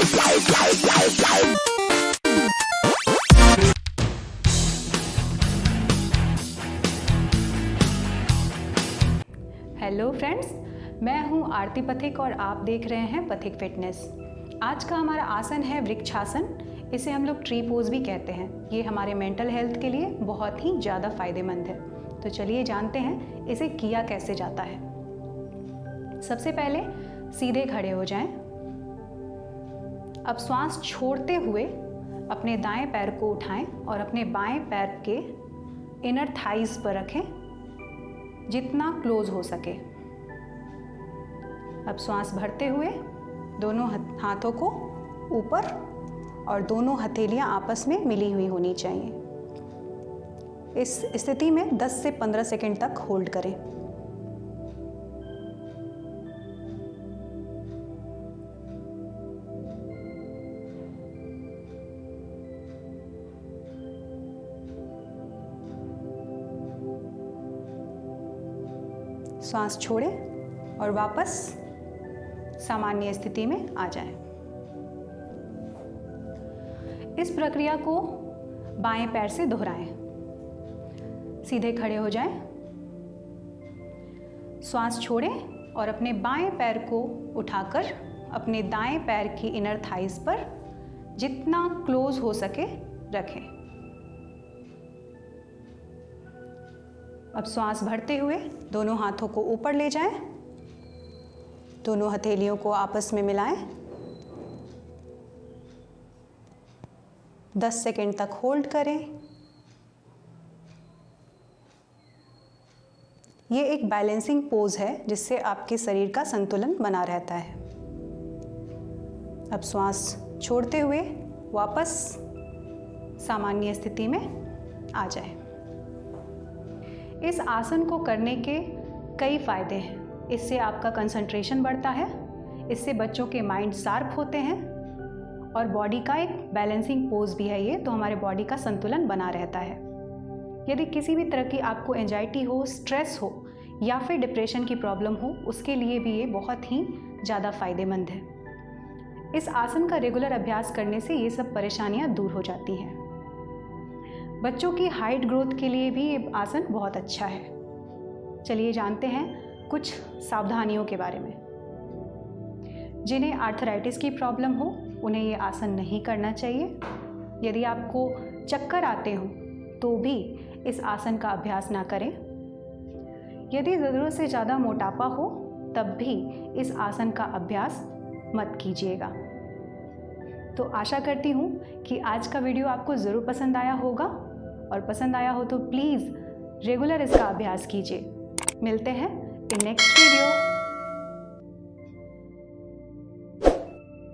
Hello friends, मैं हूं आरती पथिक और आप देख रहे हैं पथिक फिटनेस। आज का हमारा आसन है वृक्षासन। इसे हम लोग ट्री पोज भी कहते हैं। ये हमारे मेंटल हेल्थ के लिए बहुत ही ज़्यादा फायदेमंद है। तो चलिए जानते हैं इसे किया कैसे जाता है। सबसे पहले सीधे खड़े हो जाएं। अब श्वास छोड़ते हुए अपने दाएं पैर को उठाएं और अपने बाएं पैर के इनर थाइज पर रखें, जितना क्लोज हो सके। अब श्वास भरते हुए दोनों हाथों को ऊपर और दोनों हथेलियां आपस में मिली हुई होनी चाहिए। इस स्थिति में 10 से 15 सेकंड तक होल्ड करें। श्वास छोड़ें और वापस सामान्य स्थिति में आ जाएं। इस प्रक्रिया को बाएं पैर से दोहराएं। सीधे खड़े हो जाएं, श्वास छोड़ें और अपने बाएं पैर को उठाकर अपने दाएं पैर की इनर थाइज पर जितना क्लोज हो सके रखें। अब श्वास भरते हुए दोनों हाथों को ऊपर ले जाएं, दोनों हथेलियों को आपस में मिलाएं। 10 सेकंड तक होल्ड करें। ये एक बैलेंसिंग पोज है जिससे आपके शरीर का संतुलन बना रहता है। अब श्वास छोड़ते हुए वापस सामान्य स्थिति में आ जाएं। इस आसन को करने के कई फायदे हैं। इससे आपका कंसंट्रेशन बढ़ता है, इससे बच्चों के माइंड शार्प होते हैं और बॉडी का एक बैलेंसिंग पोज भी है ये, तो हमारे बॉडी का संतुलन बना रहता है। यदि किसी भी तरह की आपको एंजाइटी हो, स्ट्रेस हो या फिर डिप्रेशन की प्रॉब्लम हो, उसके लिए भी ये बहुत ही ज़्यादा फायदेमंद है। इस आसन का रेगुलर अभ्यास करने से ये सब परेशानियाँ दूर हो जाती हैं। बच्चों की हाइट ग्रोथ के लिए भी ये आसन बहुत अच्छा है। चलिए जानते हैं कुछ सावधानियों के बारे में। जिन्हें आर्थराइटिस की प्रॉब्लम हो उन्हें ये आसन नहीं करना चाहिए। यदि आपको चक्कर आते हो तो भी इस आसन का अभ्यास ना करें। यदि ज़रूरत से ज़्यादा मोटापा हो तब भी इस आसन का अभ्यास मत कीजिएगा। तो आशा करती हूँ कि आज का वीडियो आपको ज़रूर पसंद आया होगा, और पसंद आया हो तो प्लीज़ रेगुलर इसका अभ्यास कीजिए। मिलते हैं इन नेक्स्ट वीडियो।